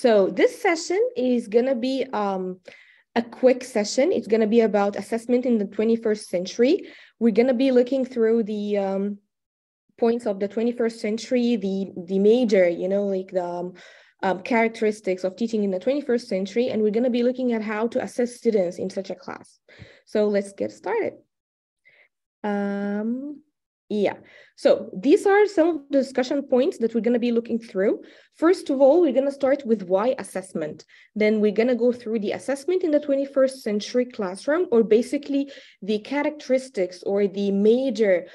So this session is going to be a quick session. It's going to be about assessment in the 21st century. We're going to be looking through the points of the 21st century, the major, like the characteristics of teaching in the 21st century. And we're going to be looking at how to assess students in such a class. So let's get started. So these are some of the discussion points that we're going to be looking through. First of all, we're going to start with why assessment. Then we're going to go through the assessment in the 21st century classroom, or basically the characteristics or the major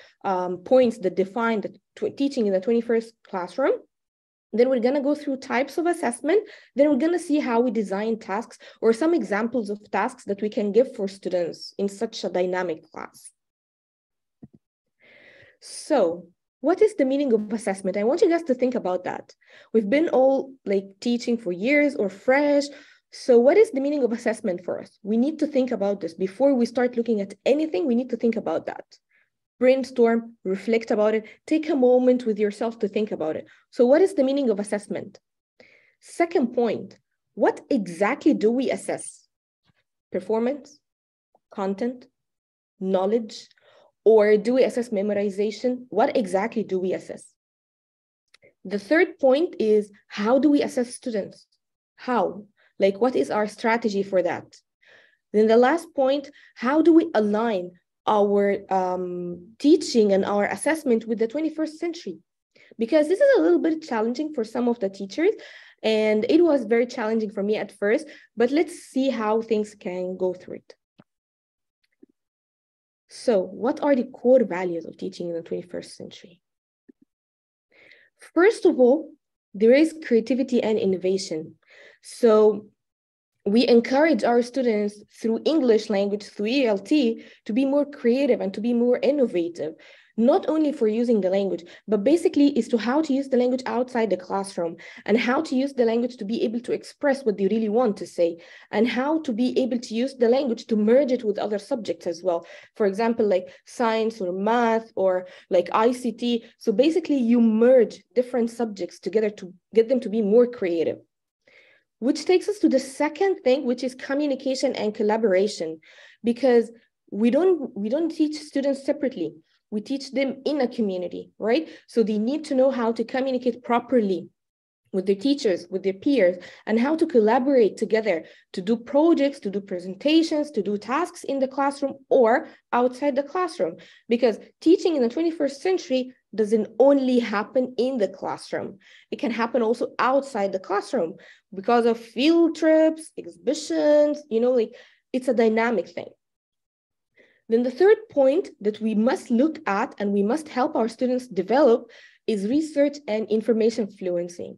points that define the teaching in the 21st classroom. Then we're going to go through types of assessment. Then we're going to see how we design tasks or some examples of tasks that we can give for students in such a dynamic class. So what is the meaning of assessment? I want you guys to think about that. We've been all teaching for years or fresh. So what is the meaning of assessment for us? We need to think about this. Before we start looking at anything, we need to think about that. Brainstorm, reflect about it, take a moment with yourself to think about it. So what is the meaning of assessment? Second point, what exactly do we assess? Performance, content, knowledge, or do we assess memorization? What exactly do we assess? The third point is, how do we assess students? How? What is our strategy for that? Then the last point, how do we align our teaching and our assessment with the 21st century? Because this is a little bit challenging for some of the teachers, and it was very challenging for me at first, but let's see how things can go through it. So what are the core values of teaching in the 21st century? First of all, there is creativity and innovation. So we encourage our students through English language, through ELT, to be more creative and to be more innovative, not only for using the language, but basically is to how to use the language outside the classroom and how to use the language to be able to express what they really want to say and how to be able to use the language to merge it with other subjects as well. For example, like science or math or like ICT. So basically you merge different subjects together to get them to be more creative. Which takes us to the second thing, which is communication and collaboration, because we don't teach students separately. We teach them in a community, right? So they need to know how to communicate properly with their teachers, with their peers, and how to collaborate together to do projects, to do presentations, to do tasks in the classroom or outside the classroom. Because teaching in the 21st century doesn't only happen in the classroom. It can happen also outside the classroom because of field trips, exhibitions, it's a dynamic thing. Then the third point that we must look at and we must help our students develop is research and information fluency.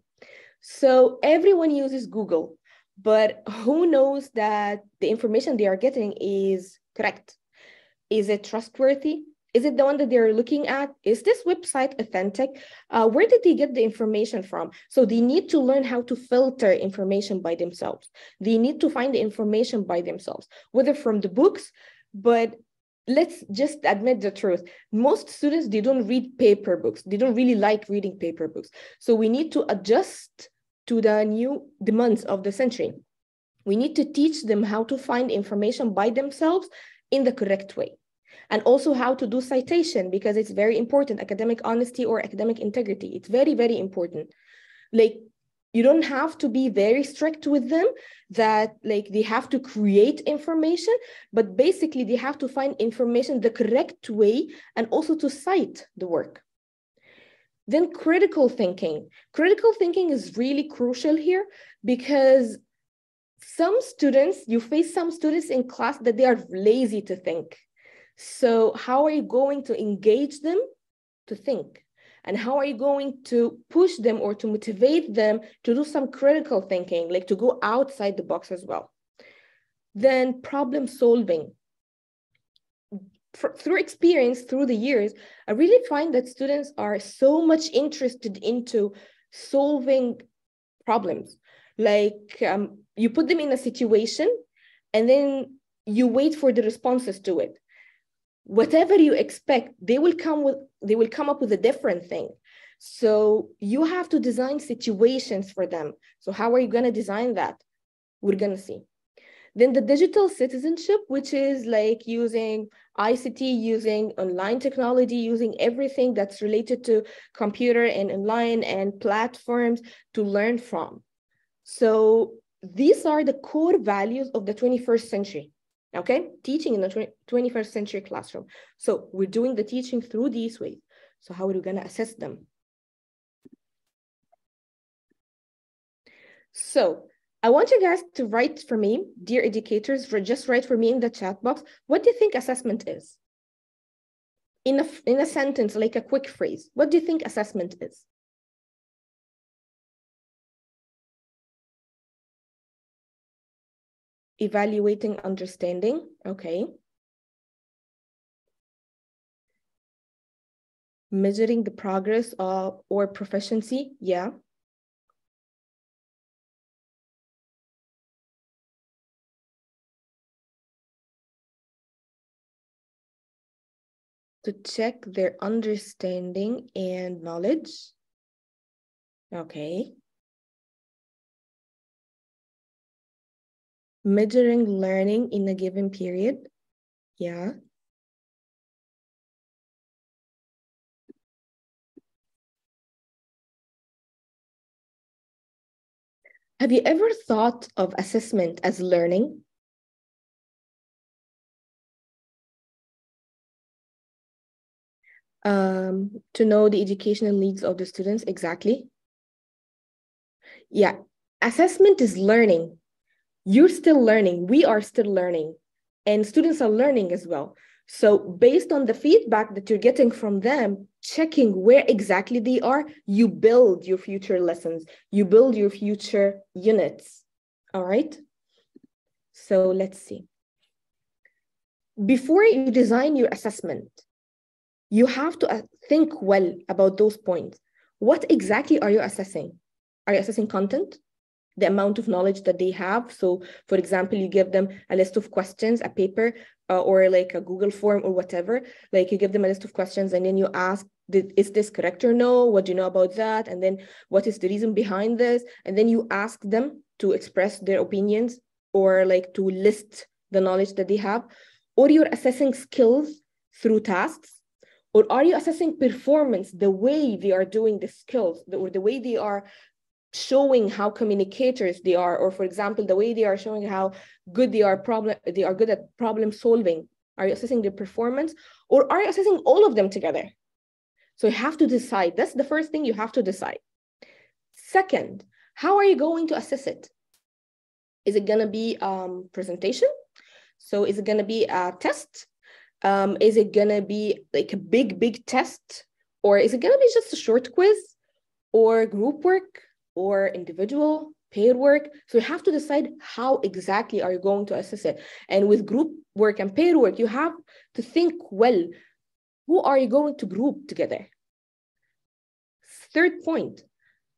So everyone uses Google, but who knows that the information they are getting is correct? Is it trustworthy? Is it the one that they're looking at? Is this website authentic? Where did they get the information from? So they need to learn how to filter information by themselves. They need to find the information by themselves, whether from the books, but let's just admit the truth. Most students, they don't read paper books. They don't really like reading paper books. So we need to adjust to the new demands of the century. We need to teach them how to find information by themselves in the correct way. And also how to do citation, because it's very important. Academic honesty or academic integrity. It's very, very important. You don't have to be very strict with them that they have to create information, but basically they have to find information the correct way and also to cite the work. Then critical thinking. Critical thinking is really crucial here because you face some students in class that they are lazy to think. So how are you going to engage them to think? And how are you going to push them or to motivate them to do some critical thinking, to go outside the box as well? Then problem solving. Through experience, through the years, I really find that students are so much interested into solving problems. You put them in a situation and then you wait for the responses to it. Whatever you expect, they will come up with a different thing. So you have to design situations for them. So how are you going to design that? We're going to see. Then the digital citizenship, which is like using ICT, using online technology, using everything that's related to computer and online and platforms to learn from. So these are the core values of the 21st century, okay? Teaching in the 21st century classroom. So we're doing the teaching through these ways. So how are we gonna assess them? So I want you guys to write for me, dear educators, just write for me in the chat box, what do you think assessment is? In a sentence, like a quick phrase, what do you think assessment is? Evaluating understanding, okay. Measuring the progress of or proficiency, yeah. To check their understanding and knowledge, okay. Measuring learning in a given period, yeah. Have you ever thought of assessment as learning? To know the educational needs of the students, exactly. Yeah, assessment is learning. You're still learning, we are still learning, and students are learning as well. So based on the feedback that you're getting from them, checking where exactly they are, you build your future lessons, you build your future units, all right? So let's see. Before you design your assessment, you have to think well about those points. What exactly are you assessing? Are you assessing content? The amount of knowledge that they have. So for example, you give them a list of questions, a paper, or like a Google form or whatever, like you give them a list of questions and then you ask, is this correct or no? What do you know about that? And then what is the reason behind this? And then you ask them to express their opinions or like to list the knowledge that they have. Or you're assessing skills through tasks, or are you assessing performance, the way they are doing the skills, or the way they are showing how communicators they are, or for example, the way they are showing how good they are good at problem solving? Are you assessing their performance, or are you assessing all of them together? So you have to decide. That's the first thing you have to decide. Second, how are you going to assess it? Is it going to be presentation? So is it going to be a test? Is it going to be like a big test? Or is it going to be just a short quiz or group work or individual paid work? So you have to decide how exactly are you going to assess it. And with group work and paid work, you have to think, well, who are you going to group together? Third point,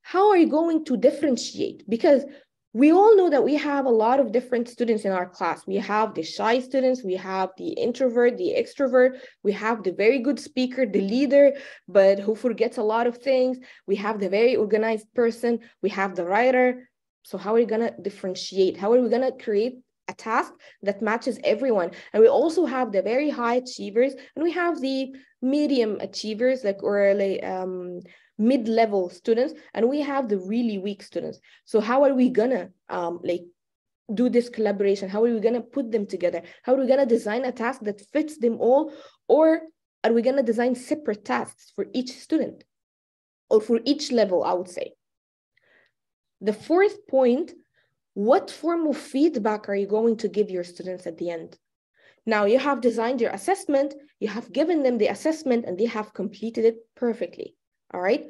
how are you going to differentiate? Because we all know that we have a lot of different students in our class. We have the shy students, we have the introvert, the extrovert, we have the very good speaker, the leader, but who forgets a lot of things. We have the very organized person, we have the writer. So how are we gonna differentiate? How are we gonna create a task that matches everyone? And we also have the very high achievers, and we have the medium achievers, like, or like mid-level students, and we have the really weak students. So how are we gonna like do this collaboration? How are we gonna put them together? How are we gonna design a task that fits them all? Or are we gonna design separate tasks for each student or for each level, I would say? The fourth point, what form of feedback are you going to give your students at the end? Now you have designed your assessment, you have given them the assessment, and they have completed it perfectly. All right.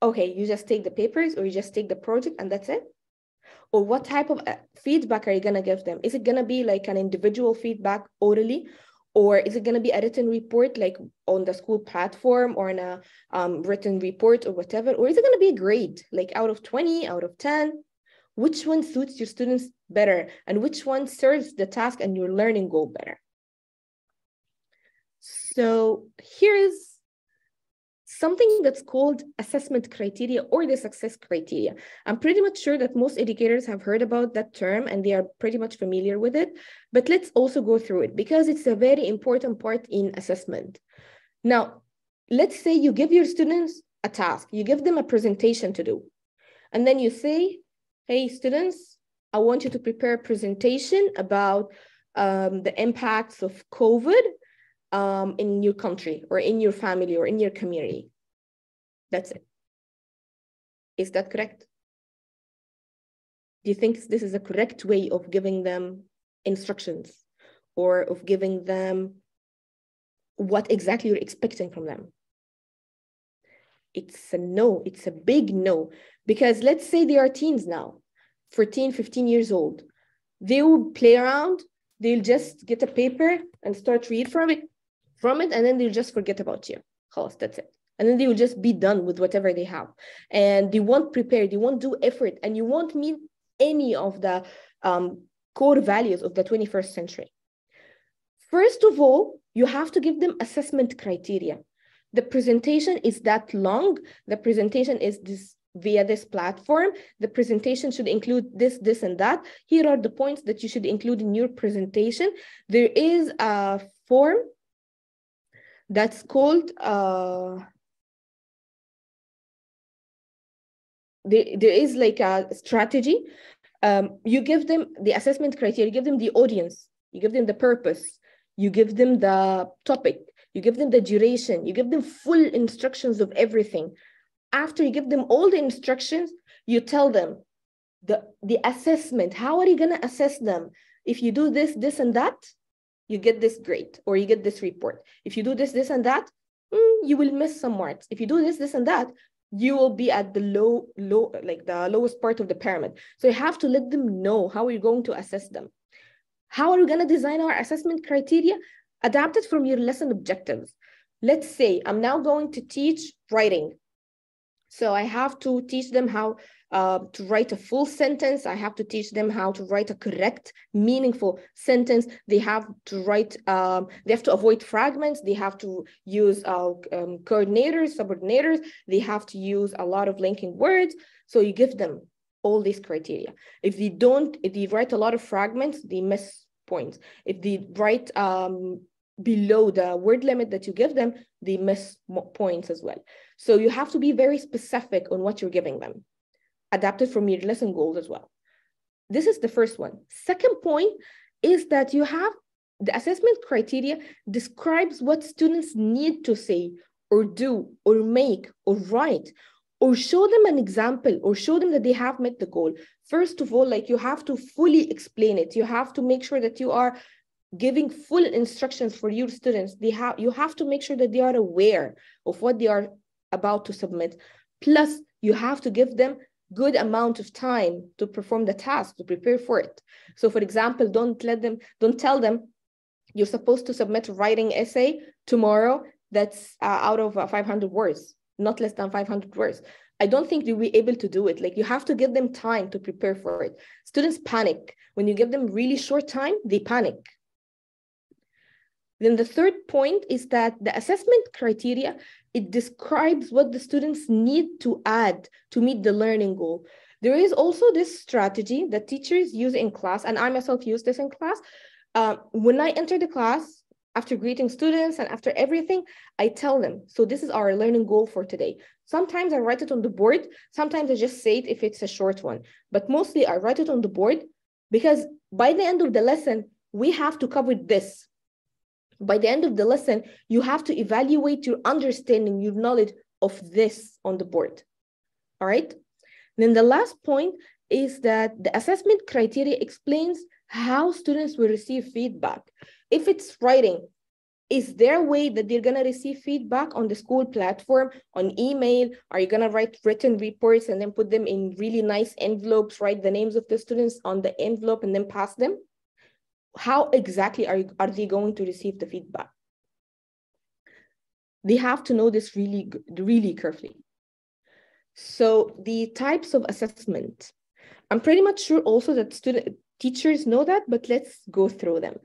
Okay, you just take the papers or you just take the project and that's it? Or what type of feedback are you going to give them? Is it going to be like an individual feedback orally? Or is it going to be a written report like on the school platform or in a written report or whatever? Or is it going to be a grade like out of 20, out of 10? Which one suits your students better? And which one serves the task and your learning goal better? So here is something that's called assessment criteria or the success criteria. I'm pretty much sure that most educators have heard about that term and they are pretty much familiar with it, but let's also go through it because it's a very important part in assessment. Now, let's say you give your students a task, you give them a presentation to do, and then you say, hey, students, I want you to prepare a presentation about the impacts of COVID in your country or in your family or in your community. That's it. Is that correct? Do you think this is a correct way of giving them instructions or of giving them what exactly you're expecting from them? It's a no. It's a big no. Because let's say they are teens now, 14, 15 years old. They will play around. They'll just get a paper and start read from it, and then they'll just forget about you. Khalas, that's it. And then they will just be done with whatever they have. And they won't prepare, they won't do effort, and you won't meet any of the core values of the 21st century. First of all, you have to give them assessment criteria. The presentation is that long. The presentation is this via this platform. The presentation should include this, this, and that. Here are the points that you should include in your presentation. There is a form that's called, there is like a strategy. You give them the assessment criteria, you give them the audience, you give them the purpose, you give them the topic, you give them the duration, you give them full instructions of everything. After you give them all the instructions, you tell them the assessment. How are you going to assess them? If you do this, this, and that, you get this grade or you get this report. If you do this, this, and that, you will miss some marks. If you do this, this, and that, you will be at the like the lowest part of the pyramid. So you have to let them know how you're going to assess them. How are we going to design our assessment criteria? Adapted from your lesson objectives. Let's say I'm now going to teach writing. So I have to teach them how to write a full sentence. I have to teach them how to write a correct, meaningful sentence. They have to write, they have to avoid fragments. They have to use coordinators, subordinators. They have to use a lot of linking words. So you give them all these criteria. If they write a lot of fragments, they miss points. If they write below the word limit that you give them, they miss points as well. So you have to be very specific on what you're giving them, adapted from your lesson goals as well. This is the first one. Second point is that you have the assessment criteria describes what students need to say or do or make or write, or show them an example or show them that they have met the goal. First of all, like you have to fully explain it. You have to make sure that you are giving full instructions for your students. You have to make sure that they are aware of what they are about to submit. Plus, you have to give them good amount of time to perform the task, to prepare for it. So for example, don't tell them you're supposed to submit a writing essay tomorrow that's out of 500 words, not less than 500 words. I don't think they'll be able to do it. Like you have to give them time to prepare for it. Students panic. When you give them really short time, they panic. Then the third point is that the assessment criteria, it describes what the students need to add to meet the learning goal. There is also this strategy that teachers use in class, and I myself use this in class. When I enter the class, after greeting students and after everything, I tell them, so this is our learning goal for today. Sometimes I write it on the board. Sometimes I just say it if it's a short one. But mostly I write it on the board because by the end of the lesson, we have to cover this. By the end of the lesson, you have to evaluate your understanding, your knowledge of this on the board. All right. Then the last point is that the assessment criteria explains how students will receive feedback. If it's writing, is there a way that they're going to receive feedback on the school platform, on email? Are you going to write written reports and then put them in really nice envelopes, write the names of the students on the envelope and then pass them? How exactly are they going to receive the feedback? They have to know this really carefully. So the types of assessment, I'm pretty much sure also that teachers know that, but let's go through them.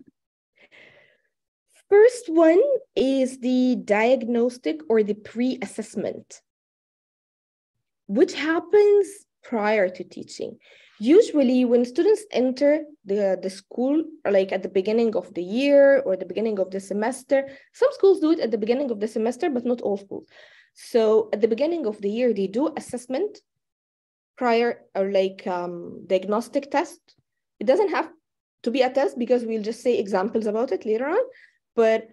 first one is the diagnostic or the pre-assessment, which happens prior to teaching. Usually when students enter the school, or like at the beginning of the year or the beginning of the semester, some schools do it at the beginning of the semester, but not all schools. So at the beginning of the year, they do assessment prior, or like diagnostic test. It doesn't have to be a test because we'll just say examples about it later on, but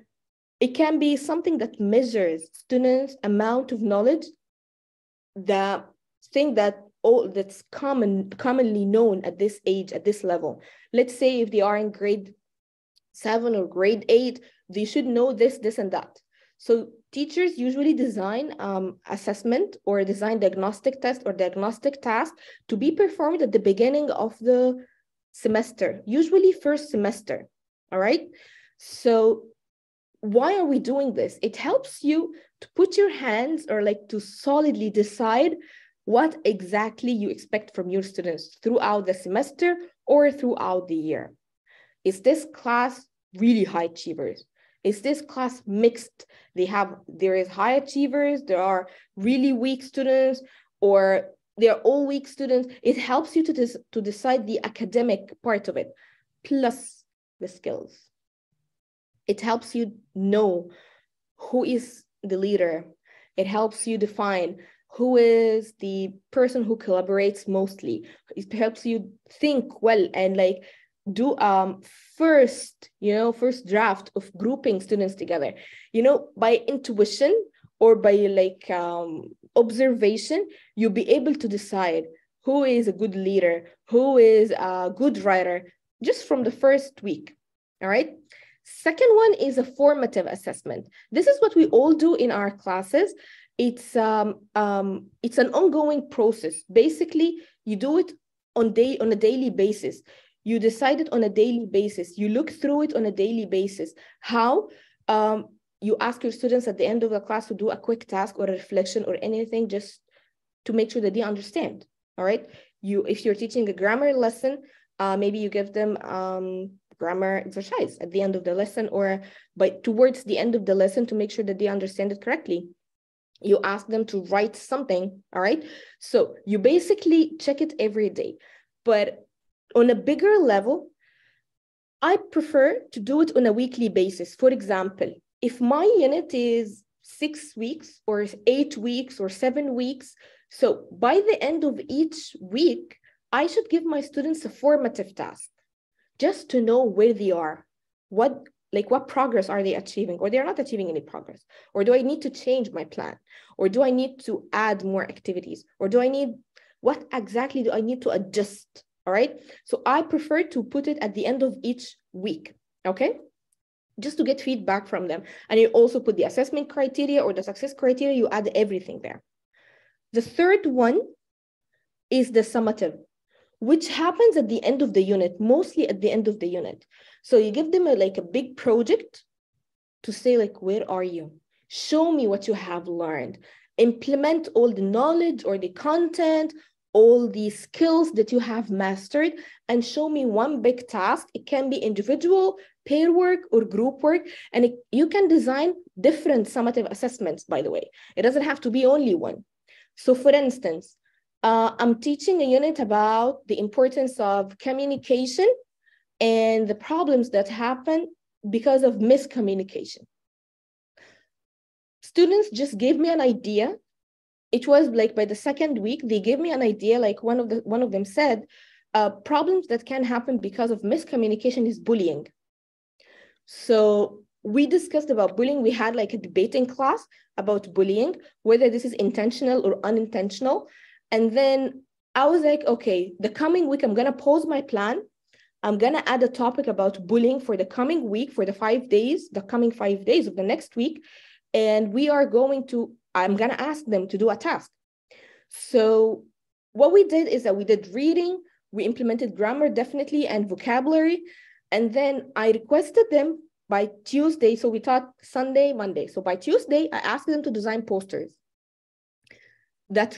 it can be something that measures students' amount of knowledge, the thing that's commonly known at this age, at this level. Let's say if they are in grade 7 or grade 8, they should know this, and that. So teachers usually design assessment or design diagnostic test or diagnostic task to be performed at the beginning of the semester, usually first semester, all right? So why are we doing this? It helps you to put your hands, or like to solidly decide what exactly you expect from your students throughout the semester or throughout the year. Is this class really high achievers? Is this class mixed? There is high achievers, there are really weak students, or they're all weak students. It helps you to decide the academic part of it, plus the skills. It helps you know who is the leader. It helps you define who is the person who collaborates mostly. It helps you think well and like do first draft of grouping students together. By intuition or by like observation, you'll be able to decide who is a good leader, who is a good writer, just from the first week. All right. Second one is a formative assessment. This is what we all do in our classes. It's an ongoing process. Basically, you do it on a daily basis. You decide it on a daily basis. You look through it on a daily basis. How? You ask your students at the end of the class to do a quick task or a reflection or anything, just to make sure that they understand. All right. If you're teaching a grammar lesson, maybe you give them grammar exercise at the end of the lesson, or towards the end of the lesson, to make sure that they understand it correctly. You ask them to write something. All right. So you basically check it every day. But on a bigger level, I prefer to do it on a weekly basis. For example, if my unit is 6 weeks or 8 weeks or 7 weeks, so by the end of each week, I should give my students a formative task just to know where they are. What progress are they achieving, or they're not achieving any progress? Or do I need to change my plan? Or do I need to add more activities? Or what exactly do I need to adjust? All right. So I prefer to put it at the end of each week. Okay. Just to get feedback from them. And you also put the assessment criteria or the success criteria, you add everything there. The third one is the summative, which happens at the end of the unit, mostly at the end of the unit. So you give them a big project to say, where are you? Show me what you have learned. Implement all the knowledge or the content, all the skills that you have mastered, and show me one big task. It can be individual, pair work, or group work. And you can design different summative assessments, by the way. It doesn't have to be only one. So for instance, I'm teaching a unit about the importance of communication and the problems that happen because of miscommunication. Students just gave me an idea. It was by the second week, they gave me an idea. One of them said, problems that can happen because of miscommunication is bullying. So we discussed about bullying. We had a debating class about bullying, whether this is intentional or unintentional. And then I was like, okay, the coming week, I'm going to pause my plan. I'm going to add a topic about bullying for the coming week, for the coming 5 days of the next week. And I'm going to ask them to do a task. So what we did is that we did reading, we implemented grammar definitely, and vocabulary. And then I requested them by Tuesday. So we taught Sunday, Monday. So by Tuesday, I asked them to design posters that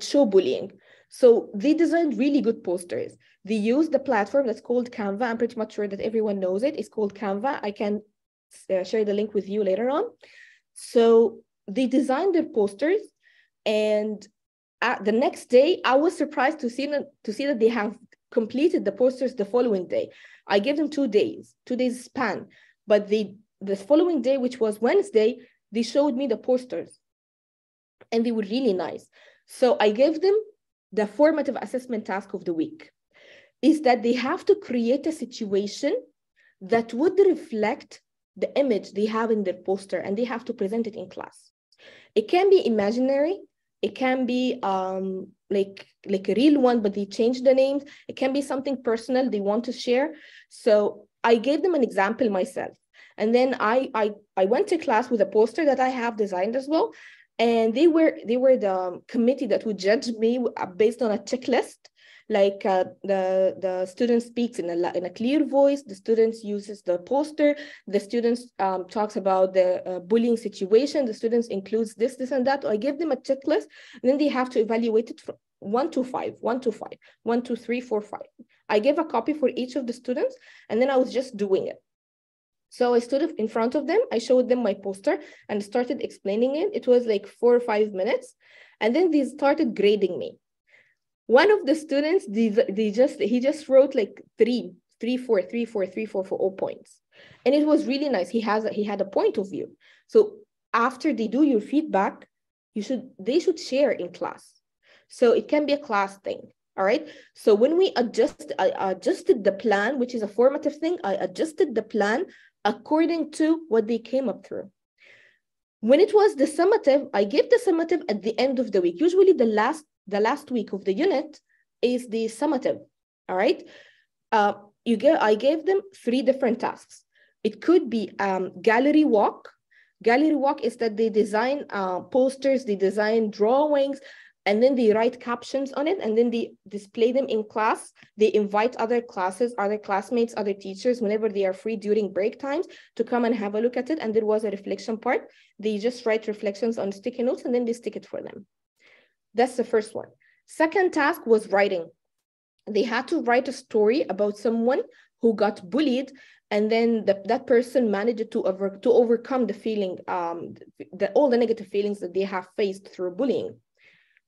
show bullying. So they designed really good posters. They used the platform that's called Canva. I'm pretty much sure that everyone knows it. It's called Canva. I can share the link with you later on. So they designed their posters, and the next day, I was surprised to see that they have completed the posters the following day. I gave them 2 days span, but the following day, which was Wednesday, they showed me the posters, and they were really nice. So I gave them the formative assessment task of the week, is that they have to create a situation that would reflect the image they have in their poster, and they have to present it in class. It can be imaginary. It can be like a real one, but they change the names. It can be something personal they want to share. So I gave them an example myself. And then I went to class with a poster that I have designed as well. And they were the committee that would judge me based on a checklist. Like the student speaks in a clear voice, the students uses the poster, the students talks about the bullying situation, the students includes this and that. I give them a checklist, and then they have to evaluate it from 1 to 5, 1 to 5, 1, 2, 3, 4, 5. I gave a copy for each of the students, and then I was just doing it. So I stood in front of them, I showed them my poster and started explaining it. It was like 4 or 5 minutes, and then they started grading me. One of the students, he just wrote like 3, 4, 3, 4, 3, 4 for all points. And it was really nice. He had a point of view. So after they do your feedback, they should share in class. So it can be a class thing. All right. So when I adjusted the plan, which is a formative thing, I adjusted the plan according to what they came up through. When it was the summative, I gave the summative at the end of the week. Usually the last week of the unit is the summative. All right. I gave them 3 different tasks. It could be gallery walk. Gallery walk is that they design posters, they design drawings, and then they write captions on it, and then they display them in class. They invite other classes, other classmates, other teachers, whenever they are free during break times, to come and have a look at it. And there was a reflection part. They just write reflections on sticky notes, and then they stick it for them. That's the first one. Second task was writing. They had to write a story about someone who got bullied, and then that person managed to overcome the feeling, all the negative feelings that they have faced through bullying.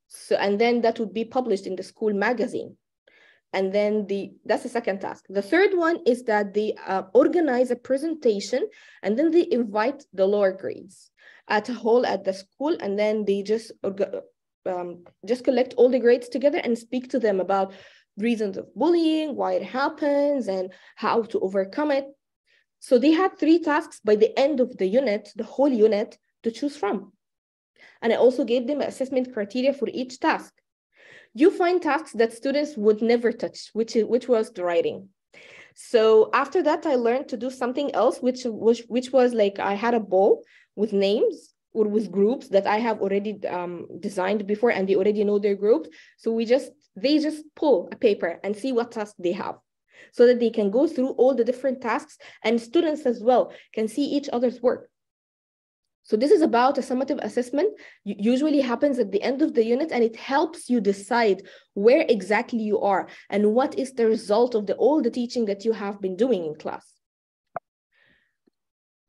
So, and then that would be published in the school magazine. And then that's the second task. The third one is that they organize a presentation, and then they invite the lower grades at a hall at the school, and then they just collect all the grades together and speak to them about reasons of bullying, why it happens, and how to overcome it. So they had 3 tasks by the end of the unit, the whole unit, to choose from. And I also gave them assessment criteria for each task. You find tasks that students would never touch, which was the writing. So after that, I learned to do something else, which was like I had a bowl with names or with groups that I have already designed before, and they already know their groups. So they just pull a paper and see what tasks they have, so that they can go through all the different tasks, and students as well can see each other's work. So this is about a summative assessment. Usually happens at the end of the unit, and it helps you decide where exactly you are and what is the result of all the teaching that you have been doing in class.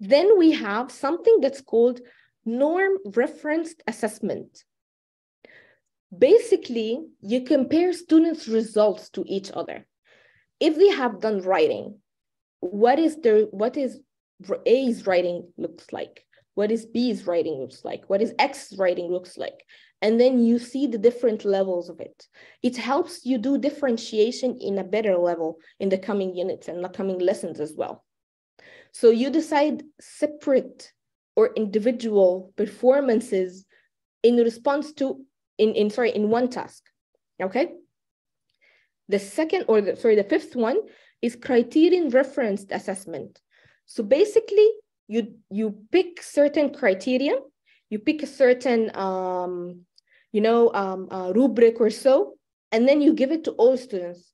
Then we have something that's called norm referenced assessment. Basically, you compare students' results to each other. If they have done writing, what is A's writing looks like? What is B's writing looks like? What is X's writing looks like? And then you see the different levels of it. It helps you do differentiation in a better level in the coming units and the coming lessons as well. So you decide separate or individual performances in response to, in one task, okay? The fifth one is criterion referenced assessment. So basically, you pick certain criteria, you pick a certain rubric or so, and then you give it to all students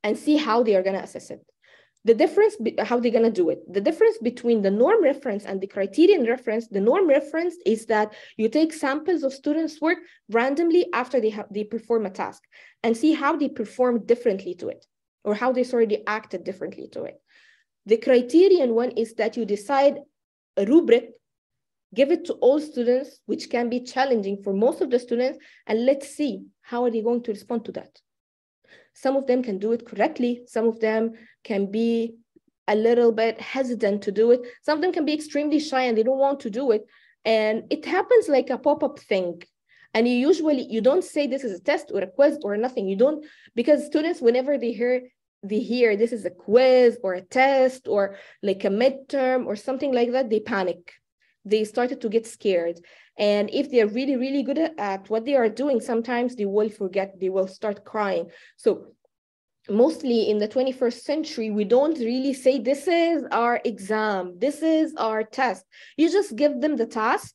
and see how they are going to assess it. The difference, how they're going to do it. The difference between the norm reference and the criterion reference, the norm reference is that you take samples of students' work randomly after they perform a task and see how they perform differently to it, or how they acted differently to it. The criterion one is that you decide a rubric, give it to all students, which can be challenging for most of the students, and let's see how are they going to respond to that. Some of them can do it correctly. Some of them can be a little bit hesitant to do it. Some of them can be extremely shy and they don't want to do it. And it happens like a pop-up thing. And you don't say this is a test or a quiz or nothing. You don't, because students, whenever they hear this is a quiz or a test or like a midterm or something like that, they panic. They started to get scared. And if they're really, really good at what they are doing, sometimes they will forget, they will start crying. So mostly in the 21st century, we don't really say, this is our exam, this is our test. You just give them the task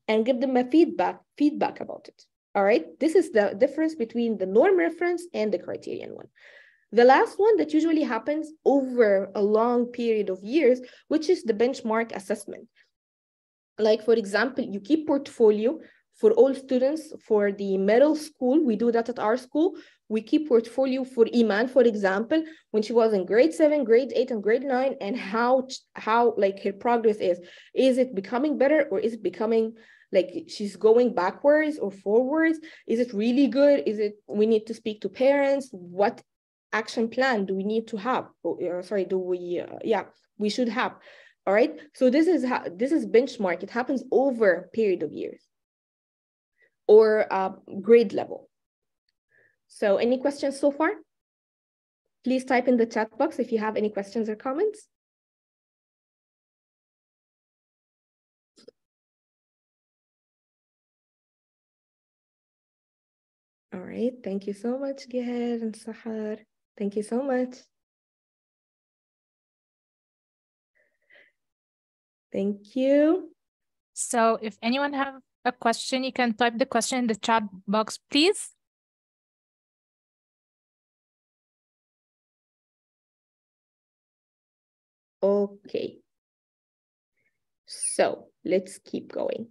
and give them a feedback about it. All right, this is the difference between the norm reference and the criterion one. The last one that usually happens over a long period of years, which is the benchmark assessment. Like, for example, you keep portfolio for all students for the middle school. We do that at our school. We keep portfolio for Eman, for example, when she was in grade 7, grade 8, and grade 9, and how like her progress is. Is it becoming better, or is it becoming like she's going backwards or forwards? Is it really good? Is it, we need to speak to parents? What action plan do we need to have? We should have. All right, so this is benchmark. It happens over a period of years or grade level. So any questions so far? Please type in the chat box if you have any questions or comments. All right, thank you so much, Geher and Sahar. Thank you so much. Thank you. So if anyone have a question, you can type the question in the chat box, please. Okay. So let's keep going.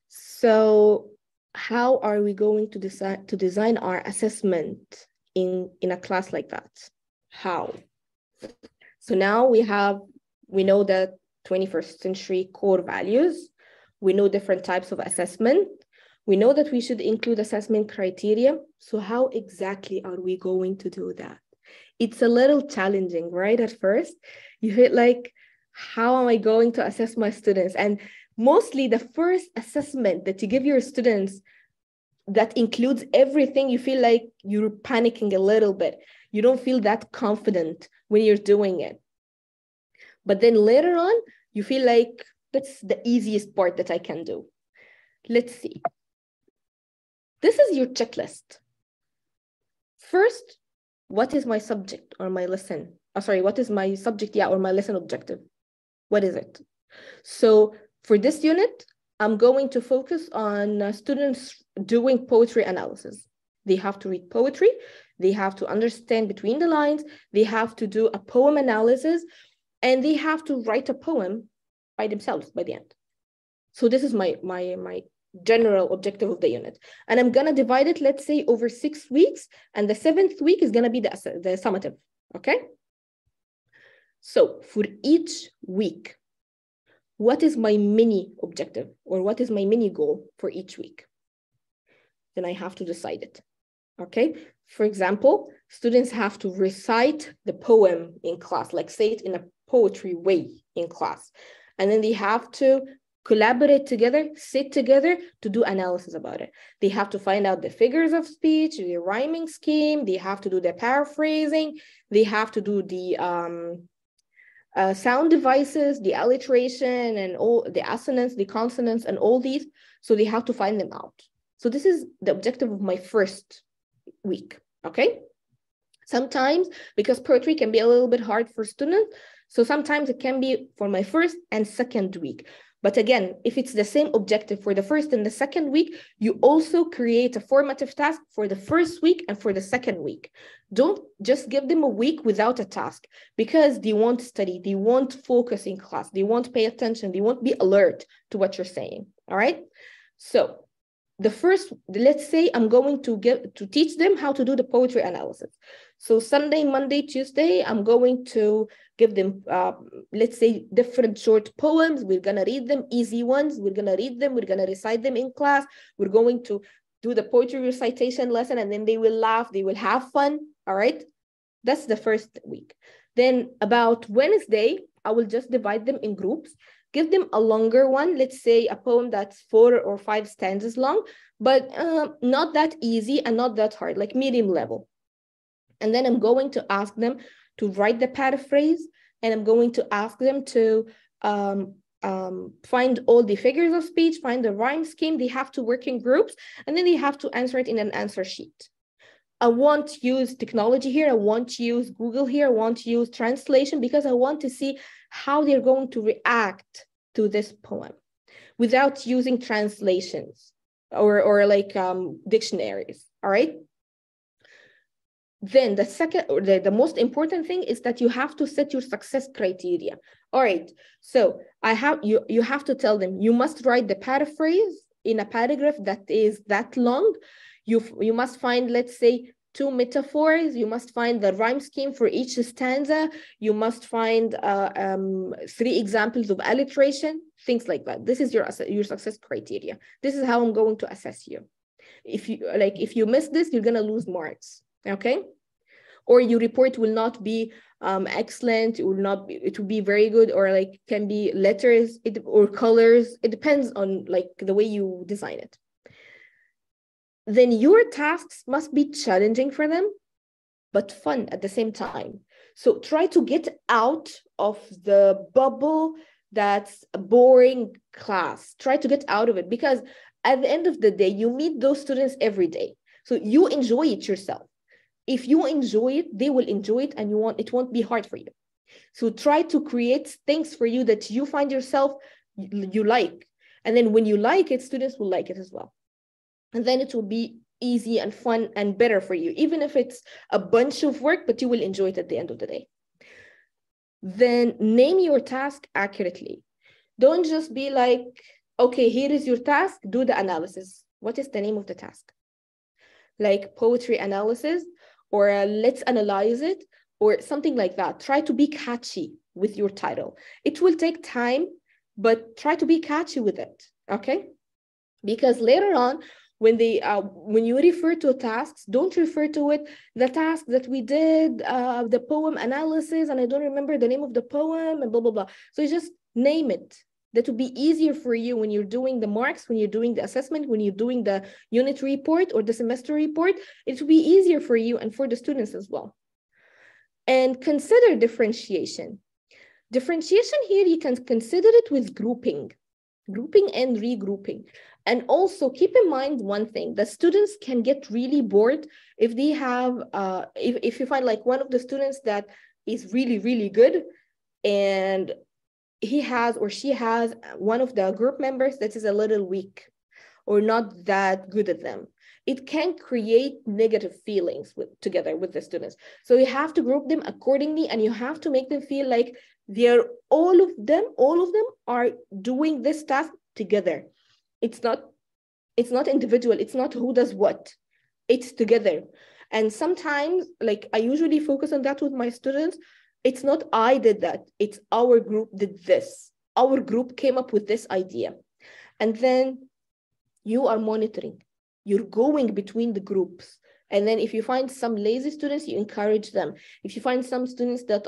So how are we going to design our assessment in a class like that? How? So now we know that 21st century core values. We know different types of assessment. We know that we should include assessment criteria. So how exactly are we going to do that? It's a little challenging, right? At first, you feel like, how am I going to assess my students? And mostly the first assessment that you give your students that includes everything, you feel like you're panicking a little bit. You don't feel that confident when you're doing it. But then later on, you feel like that's the easiest part that I can do. Let's see. This is your checklist. First, what is my subject or my lesson? What is my subject, or my lesson objective? What is it? So for this unit, I'm going to focus on students doing poetry analysis. They have to read poetry. They have to understand between the lines. They have to do a poem analysis, and they have to write a poem by themselves by the end. So this is my general objective of the unit. And I'm gonna divide it, let's say, over 6 weeks, and the 7th week is gonna be the summative, okay? So for each week, what is my mini objective, or what is my mini goal for each week? Then I have to decide it, okay? For example, students have to recite the poem in class, like say it in a poetry way in class. And then they have to collaborate together, sit together to do analysis about it. They have to find out the figures of speech, the rhyming scheme. They have to do the paraphrasing. They have to do the sound devices, the alliteration, and all the assonance, the consonants, and all these. So they have to find them out. So this is the objective of my first week, okay? Sometimes, because poetry can be a little bit hard for students, so sometimes it can be for my first and second week. But again, if it's the same objective for the first and the second week, you also create a formative task for the first week and for the second week. Don't just give them a week without a task, because they won't study, they won't focus in class, they won't pay attention, they won't be alert to what you're saying, all right? So let's say I'm going to teach them how to do the poetry analysis. So Sunday, Monday, Tuesday, I'm going to give them, let's say, different short poems. We're going to read them, easy ones. We're going to read them. We're going to recite them in class. We're going to do the poetry recitation lesson, and then they will laugh. They will have fun. All right. That's the first week. Then about Wednesday, I will just divide them in groups. Give them a longer one, let's say a poem that's 4 or 5 stanzas long, but not that easy and not that hard, like medium level. And then I'm going to ask them to write the paraphrase, and I'm going to ask them to find all the figures of speech, find the rhyme scheme. They have to work in groups, and then they have to answer it in an answer sheet. I won't use technology here. I won't use Google here. I won't use translation, because I want to see how they're going to react to this poem without using translations or like dictionaries. All right. Then the second, or the most important thing is that you have to set your success criteria. All right. So you have to tell them, you must write the paraphrase in a paragraph that is that long. You must find, let's say, 2 metaphors. You must find the rhyme scheme for each stanza. You must find 3 examples of alliteration, things like that. This is your success criteria. This is how I'm going to assess you. If you miss this, you're gonna lose marks. Okay, or your report will not be excellent. It will be very good, or like can be letters or colors. It depends on like the way you design it. Then your tasks must be challenging for them, but fun at the same time. So try to get out of the bubble that's a boring class. Try to get out of it, because at the end of the day, you meet those students every day. So you enjoy it yourself. If you enjoy it, they will enjoy it, and it won't be hard for you. So try to create things for you that you find yourself you like. And then when you like it, students will like it as well. And then it will be easy and fun and better for you, even if it's a bunch of work, but you will enjoy it at the end of the day. Then name your task accurately. Don't just be like, okay, here is your task, do the analysis. What is the name of the task? Like poetry analysis, or let's analyze it, or something like that. Try to be catchy with your title. It will take time, but try to be catchy with it, okay? Because later on, when you refer to tasks, don't refer to it, the task that we did, the poem analysis, and I don't remember the name of the poem, and blah, blah, blah. So you just name it. That will be easier for you when you're doing the marks, when you're doing the assessment, when you're doing the unit report or the semester report. It will be easier for you and for the students as well. And consider differentiation. Differentiation here, you can consider it with grouping and regrouping. And also keep in mind one thing, that students can get really bored if they have, if you find like one of the students that is really, really good, and he has or she has one of the group members that is a little weak or not that good at them. It can create negative feelings together with the students. So you have to group them accordingly, and you have to make them feel like all of them are doing this task together. It's not individual. It's not who does what. It's together. And sometimes, like, I usually focus on that with my students. It's not I did that. It's our group did this. Our group came up with this idea. And then you are monitoring. You're going between the groups. And then if you find some lazy students, you encourage them. If you find some students that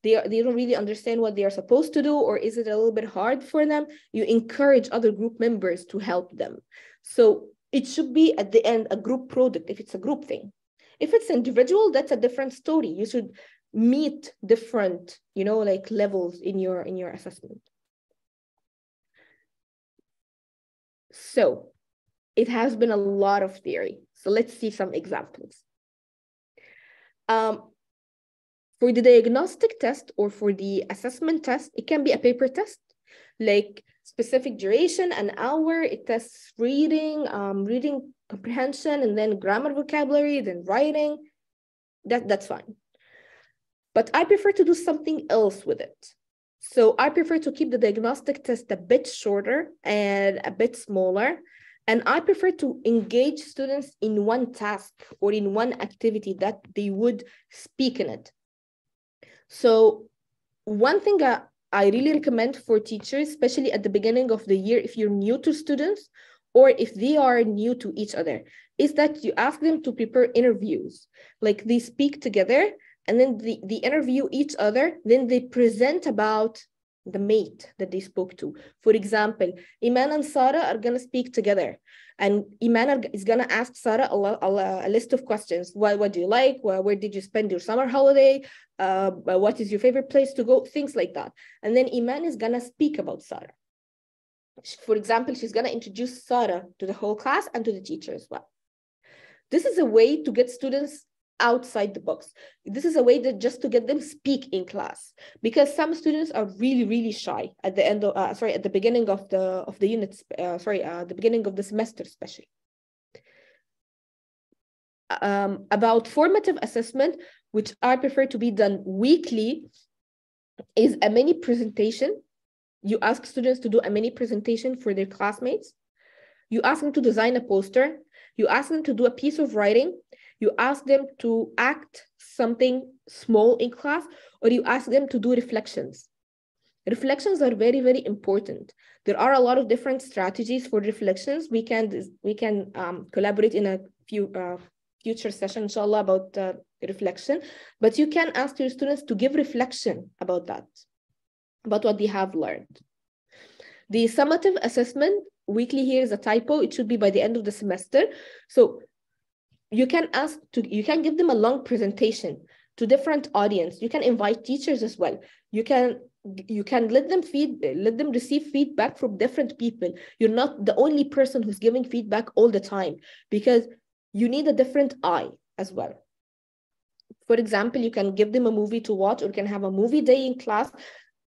they don't really understand what they are supposed to do, or is it a little bit hard for them, you encourage other group members to help them. So it should be at the end a group product if it's a group thing. If it's individual, that's a different story. You should meet different, like levels in your assessment. So it has been a lot of theory. So let's see some examples. For the diagnostic test or for the assessment test, it can be a paper test, like specific duration, an hour. It tests reading, reading comprehension, and then grammar, vocabulary, then writing. That's fine. But I prefer to do something else with it. So I prefer to keep the diagnostic test a bit shorter and a bit smaller, And I prefer to engage students in one task or in one activity that they would speak in it. So one thing I really recommend for teachers, especially at the beginning of the year, if you're new to students or if they are new to each other, is that you ask them to prepare interviews. Like they speak together and then they interview each other, then they present about the mate that they spoke to. For example, Eman and Sarah are going to speak together. And Eman is going to ask Sarah a list of questions. What do you like? Where did you spend your summer holiday? What is your favorite place to go? Things like that. And then Eman is going to speak about Sarah. For example, she's going to introduce Sarah to the whole class and to the teacher as well. This is a way to get students outside the box. This is a way that just to get them speak in class, because some students are really, really shy at the end of, at the beginning of the units, the beginning of the semester, especially. About formative assessment, which I prefer to be done weekly, is a mini presentation. You ask students to do a mini presentation for their classmates. You ask them to design a poster. You ask them to do a piece of writing. You ask them to act something small in class, or you ask them to do reflections. Reflections are very, very important. There are a lot of different strategies for reflections. We can collaborate in a few future session, inshallah, about reflection. But you can ask your students to give reflection about that, about what they have learned. The summative assessment, weekly here is a typo. It should be by the end of the semester. So you can give them a long presentation to different audience. You can invite teachers as well. You can let them receive feedback from different people. You're not the only person who's giving feedback all the time, because you need a different eye as well. For example, you can give them a movie to watch, or you can have a movie day in class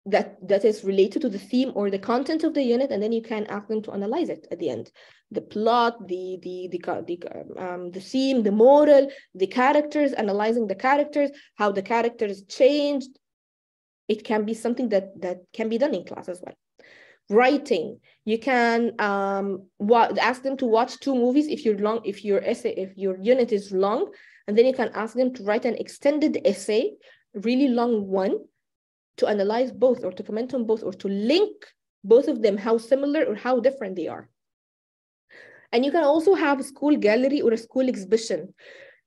that is related to the theme or the content of the unit, and then you can ask them to analyze it at the end. The plot, the theme, the moral, the characters, analyzing the characters, how the characters changed. It can be something that can be done in class as well. Writing, you can ask them to watch 2 movies if your unit is long, and then you can ask them to write an extended essay, really long one, to analyze both or to comment on both or to link both of them, how similar or how different they are. And you can also have a school gallery or a school exhibition.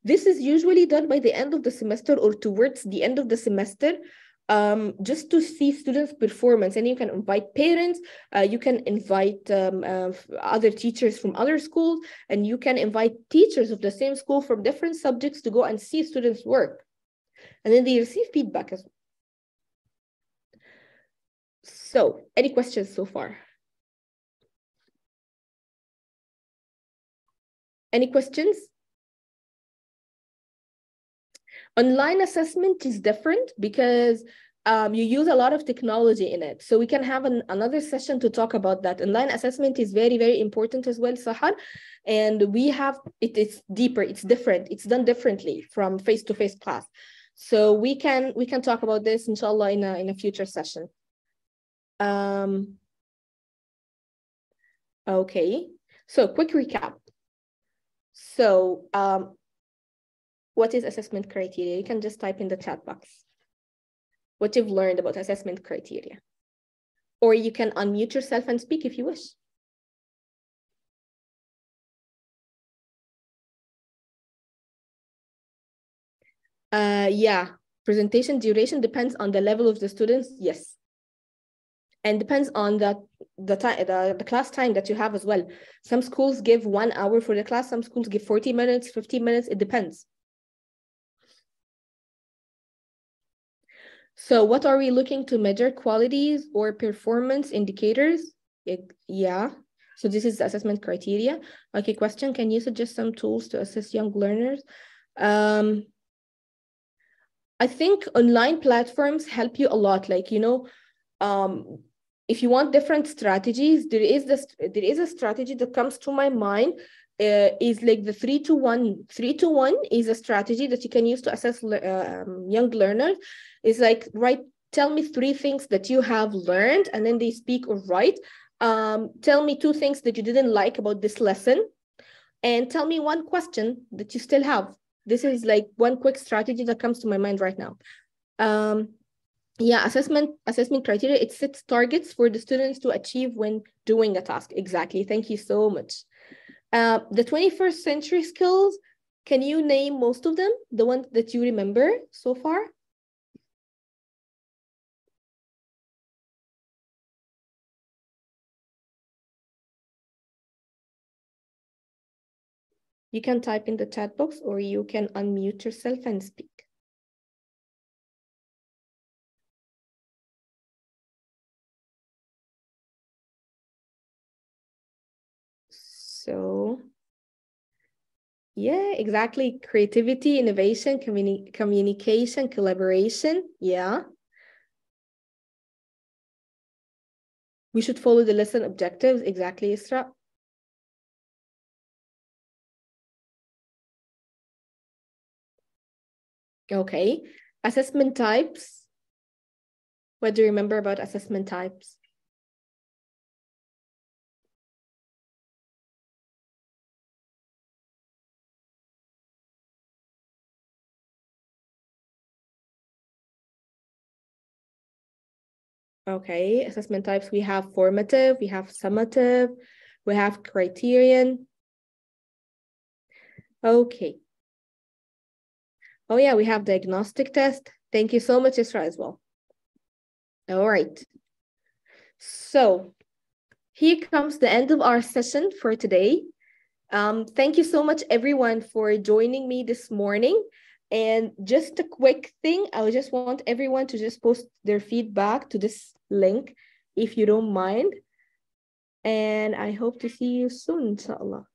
This is usually done by the end of the semester or towards the end of the semester, just to see students' performance. And you can invite parents, you can invite other teachers from other schools, and you can invite teachers of the same school from different subjects to go and see students' work. And then they receive feedback as well. So, any questions so far? Any questions? Online assessment is different because you use a lot of technology in it. So we can have another session to talk about that. Online assessment is very, very important as well, Sahar. And we have, it's deeper, it's different, it's done differently from face-to-face class. So we can talk about this, inshallah, in a future session. Okay, so quick recap. So what is assessment criteria? You can just type in the chat box what you've learned about assessment criteria. Or you can unmute yourself and speak if you wish. Yeah, presentation duration depends on the level of the students, yes. And depends on the class time that you have as well. Some schools give 1 hour for the class, some schools give 40 minutes, 15 minutes, it depends. So what are we looking to measure? Qualities or performance indicators? Yeah, so this is the assessment criteria. Okay, question, can you suggest some tools to assess young learners? I think online platforms help you a lot. Like, you know, if you want different strategies, there is a strategy that comes to my mind, is like the 3-to-1. 3-to-1 is a strategy that you can use to assess young learners. It's like, tell me 3 things that you have learned, and then they speak or write. Tell me 2 things that you didn't like about this lesson, and tell me 1 question that you still have. This is like 1 quick strategy that comes to my mind right now. Yeah, assessment criteria, it sets targets for the students to achieve when doing a task. Exactly. Thank you so much. The 21st century skills, can you name most of them? The ones that you remember so far? You can type in the chat box, or you can unmute yourself and speak. So, yeah, exactly. Creativity, innovation, communication, collaboration. Yeah. We should follow the lesson objectives. Exactly, Isra. Okay. Assessment types. What do you remember about assessment types? Okay, assessment types, we have formative, we have summative, we have criterion. Okay. Oh yeah, we have diagnostic test. Thank you so much, Isra, as well. All right. So here comes the end of our session for today. Thank you so much, everyone, for joining me this morning. And just a quick thing, I just want everyone to just post their feedback to this link, if you don't mind. And I hope to see you soon, inshallah.